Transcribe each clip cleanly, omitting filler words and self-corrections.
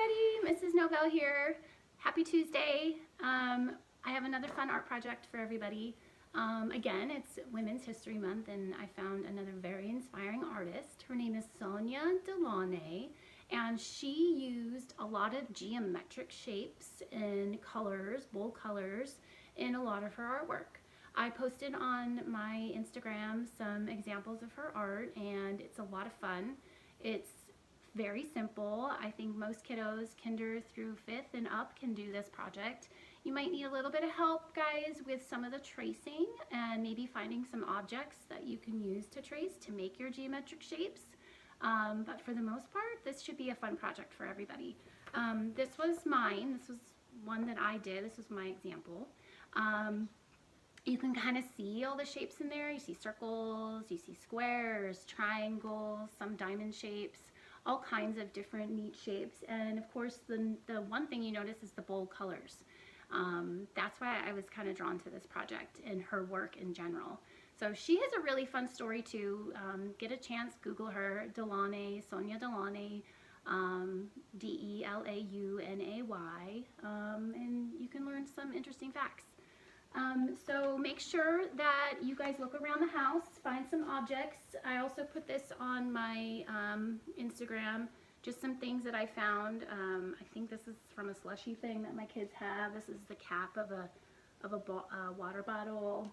everybody, Mrs. Novell here. Happy Tuesday. I have another fun art project for everybody. Again, it's Women's History Month and I found another very inspiring artist. Her name is Sonia Delaunay and she used a lot of geometric shapes and colors, bold colors, in a lot of her artwork. I posted on my Instagram some examples of her art and it's a lot of fun. It's very simple. I think most kiddos, kinder through 5th and up, can do this project. You might need a little bit of help, guys, with some of the tracing and maybe finding some objects that you can use to trace to make your geometric shapes. But for the most part, this should be a fun project for everybody. This was mine. This was one that I did. This was my example. You can kind of see all the shapes in there. You see circles, you see squares, triangles, some diamond shapes, all kinds of different neat shapes. And of course, the one thing you notice is the bold colors. That's why I was kind of drawn to this project and her work in general. So she has a really fun story too. Get a chance, Google her, Delaunay, Sonia Delaunay, D-E-L-A-U-N-A-Y, and you can learn some interesting facts. So make sure that you guys look around the house, find some objects. I also put this on my Instagram, just some things that I found. I think this is from a slushy thing that my kids have. This is the cap of a water bottle.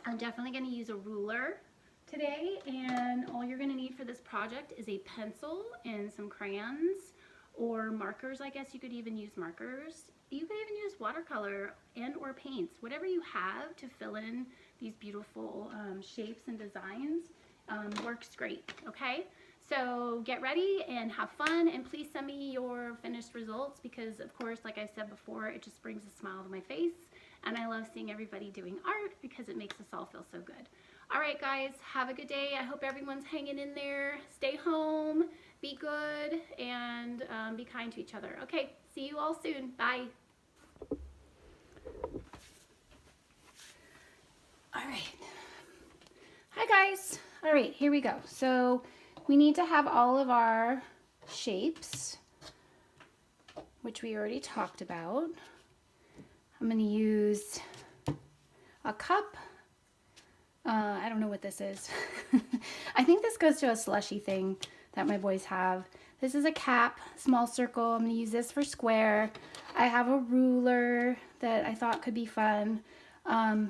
I'm definitely going to use a ruler today, and all you're going to need for this project is a pencil and some crayons or markers. I guess you could even use markers. You could even use watercolor and or paints, whatever you have to fill in these beautiful shapes and designs works great, okay? So get ready and have fun, and please send me your finished results because, of course, like I said before, it just brings a smile to my face, and I love seeing everybody doing art because it makes us all feel so good. All right, guys, have a good day. I hope everyone's hanging in there. Stay home, be good, and be kind to each other. Okay, see you all soon. Bye. All right. Hi, guys. All right, here we go. So we need to have all of our shapes, which we already talked about. I'm going to use a cup. I don't know what this is. I think this goes to a slushy thing that my boys have. This is a cap, small circle. I'm going to use this for square. I have a ruler that I thought could be fun.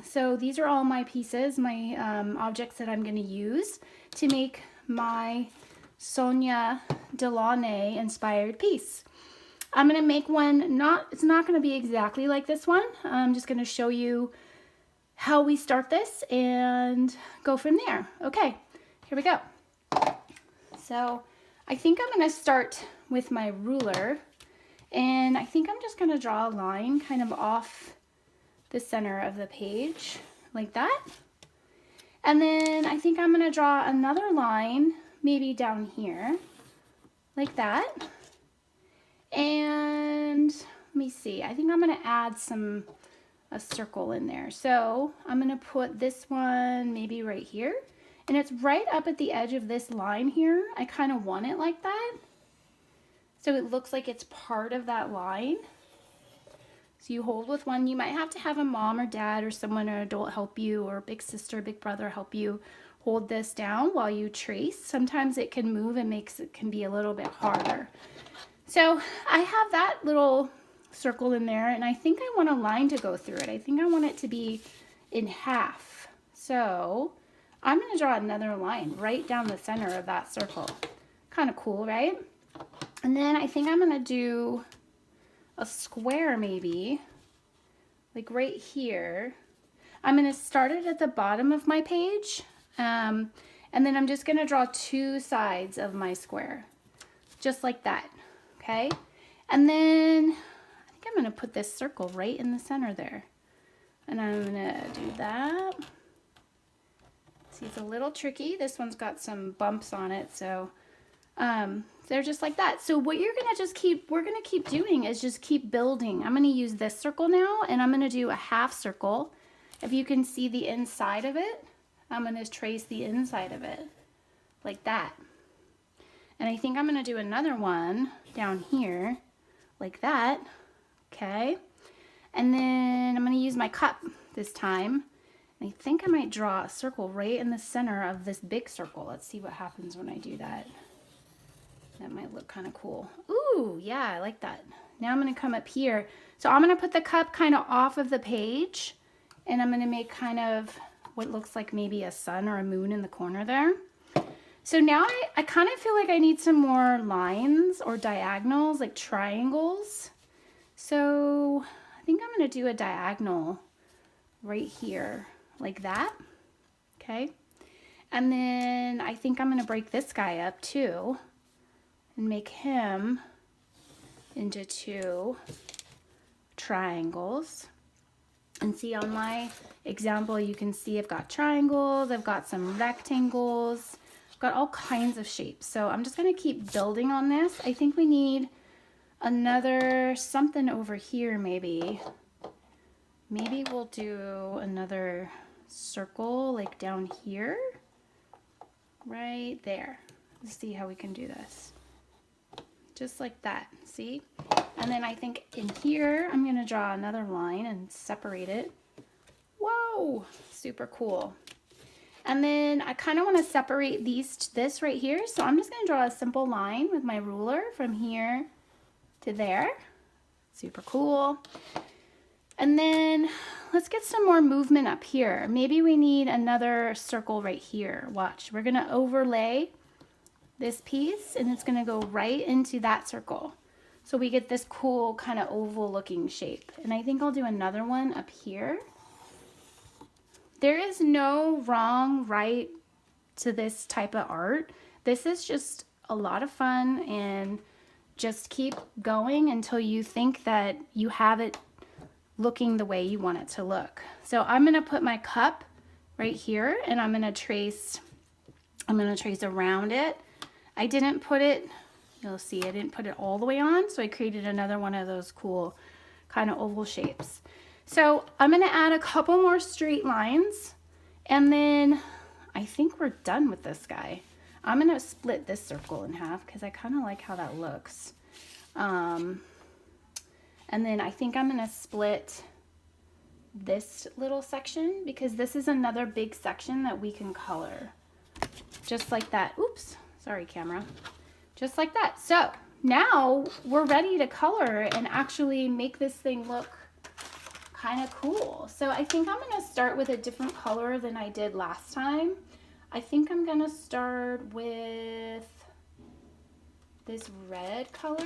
So these are all my pieces, my objects that I'm going to use to make my Sonia Delaunay inspired piece. I'm going to make one, it's not going to be exactly like this one. I'm just going to show you how we start this and go from there. Okay, here we go. So I think I'm going to start with my ruler, and I think I'm just going to draw a line kind of off the center of the page like that. And then I think I'm going to draw another line maybe down here like that. And let me see, I think I'm going to add a circle in there. So I'm going to put this one maybe right here. And it's right up at the edge of this line here. I kind of want it like that, so it looks like it's part of that line. So you hold with one. You might have to have a mom or dad or someone, or adult, help you, or a big sister, big brother help you hold this down while you trace. Sometimes it can move and can be a little bit harder. So I have that little circle in there, and I think I want a line to go through it. I think I want it to be in half. So I'm going to draw another line right down the center of that circle. Kind of cool, right? And then I think I'm going to do a square maybe, like right here. I'm going to start it at the bottom of my page, and then I'm just going to draw two sides of my square, just like that, okay? And then I think I'm going to put this circle right in the center there, and I'm going to do that. See, it's a little tricky. This one's got some bumps on it, so they're just like that. So what we're gonna keep doing is just keep building. I'm gonna use this circle now, and I'm gonna do a half circle. If you can see the inside of it, I'm gonna trace the inside of it like that. And I think I'm gonna do another one down here like that. Okay. And then I'm going to use my cup this time. And I think I might draw a circle right in the center of this big circle. Let's see what happens when I do that. That might look kind of cool. Ooh, yeah, I like that. Now I'm going to come up here. So I'm going to put the cup kind of off of the page, and I'm going to make kind of what looks like maybe a sun or a moon in the corner there. So now I kind of feel like I need some more lines or diagonals, like triangles. So I think I'm going to do a diagonal right here, like that. Okay. And then I think I'm going to break this guy up too and make him into 2 triangles. And see, on my example, you can see I've got triangles, I've got some rectangles, I've got all kinds of shapes. So I'm just going to keep building on this. I think we need another something over here maybe. Maybe we'll do another circle like down here, right there. Let's see how we can do this. Just like that, see? And then I think in here, I'm gonna draw another line and separate it. Whoa, super cool. And then I kind of want to separate this right here. So I'm just gonna draw a simple line with my ruler from here to there. Super cool. And then let's get some more movement up here. Maybe we need another circle right here. Watch, we're gonna overlay this piece and it's gonna go right into that circle. So we get this cool kind of oval looking shape. And I think I'll do another one up here. There is no wrong, right to this type of art. This is just a lot of fun, and just keep going until you think that you have it looking the way you want it to look. So I'm gonna put my cup right here and I'm gonna trace around it. I didn't put it, you'll see I didn't put it all the way on, so I created another one of those cool kind of oval shapes. So I'm gonna add a couple more straight lines, and then I think we're done with this guy. I'm gonna split this circle in half because I kind of like how that looks. And then I think I'm gonna split this little section because this is another big section that we can color. Just like that. Oops, sorry camera. Just like that. So now we're ready to color and actually make this thing look kind of cool. So I think I'm gonna start with a different color than I did last time. I think I'm gonna start with this red color.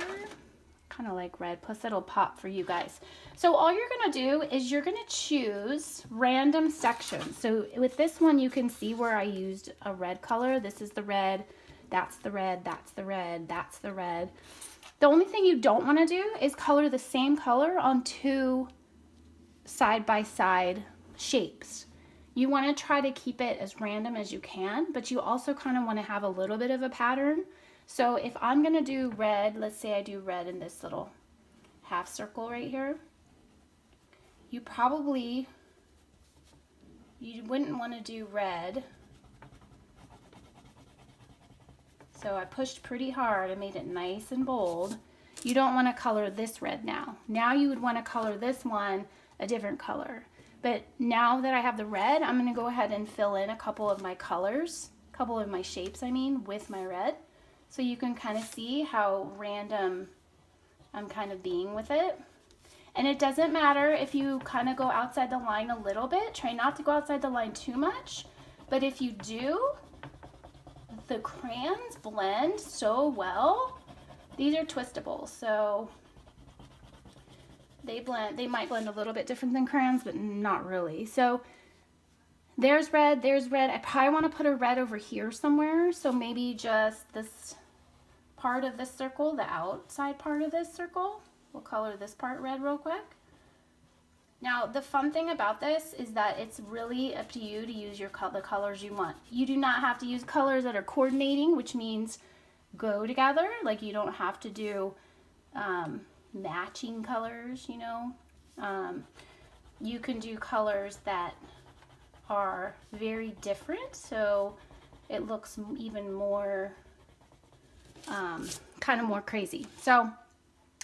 Kind of like red, plus it'll pop for you guys. So all you're gonna do is you're gonna choose random sections. So with this one, you can see where I used a red color. This is the red, that's the red, that's the red, that's the red. The only thing you don't wanna do is color the same color on 2 side-by-side shapes. You wanna try to keep it as random as you can, but you also kind of wanna have a little bit of a pattern. So if I'm gonna do red, let's say I do red in this little half circle right here, you wouldn't want to do red. So I pushed pretty hard and made it nice and bold. You don't want to color this red now. Now you would want to color this one a different color. But now that I have the red, I'm gonna go ahead and fill in a couple of my colors, a couple of my shapes, I mean, with my red. So you can kind of see how random I'm kind of being with it. And it doesn't matter if you kind of go outside the line a little bit. Try not to go outside the line too much. But if you do, the crayons blend so well. These are twistable, so they might blend a little bit different than crayons, but not really. So there's red, there's red. I probably want to put a red over here somewhere. So maybe just this part of this circle, the outside part of this circle. We'll color this part red real quick. Now the fun thing about this is that it's really up to you to use the colors you want. You do not have to use colors that are coordinating, which means go together. Like you don't have to do matching colors, you know. You can do colors that are very different, so it looks even more kind of more crazy. So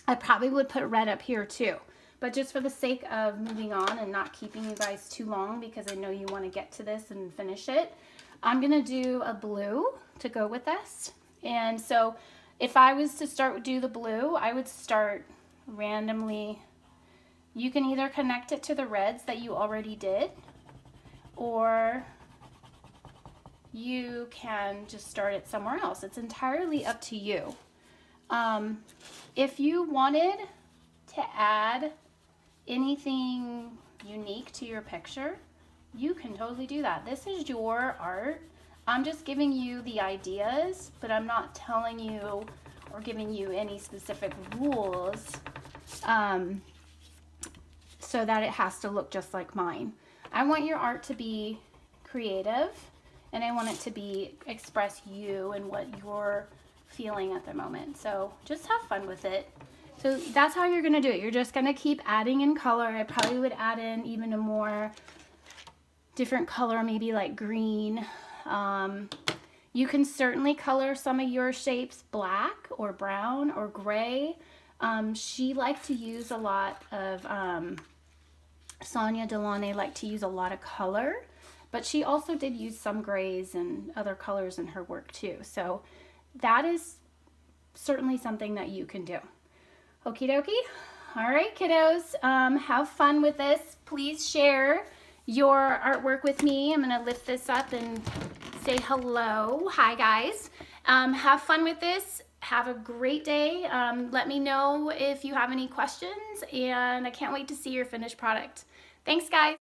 I probably would put red up here too. But just for the sake of moving on and not keeping you guys too long, because I know you want to get to this and finish it, I'm going to do a blue to go with this. And so if I was to do the blue, I would start randomly. You can either connect it to the reds that you already did, or you can just start it somewhere else. It's entirely up to you. If you wanted to add anything unique to your picture, you can totally do that. This is your art. I'm just giving you the ideas, but I'm not telling you or giving you any specific rules so that it has to look just like mine. I want your art to be creative, and I want it to express you and what you're feeling at the moment. So just have fun with it. So that's how you're gonna do it. You're just gonna keep adding in color. I probably would add in even a more different color, maybe like green. You can certainly color some of your shapes black or brown or gray. She liked to use a lot of, Sonia Delaunay liked to use a lot of color, but she also did use some grays and other colors in her work too. So that is certainly something that you can do. Okie dokie. All right, kiddos, have fun with this. Please share your artwork with me. I'm gonna lift this up and say hello. Hi, guys. Have fun with this. Have a great day. Let me know if you have any questions, and I can't wait to see your finished product. Thanks, guys.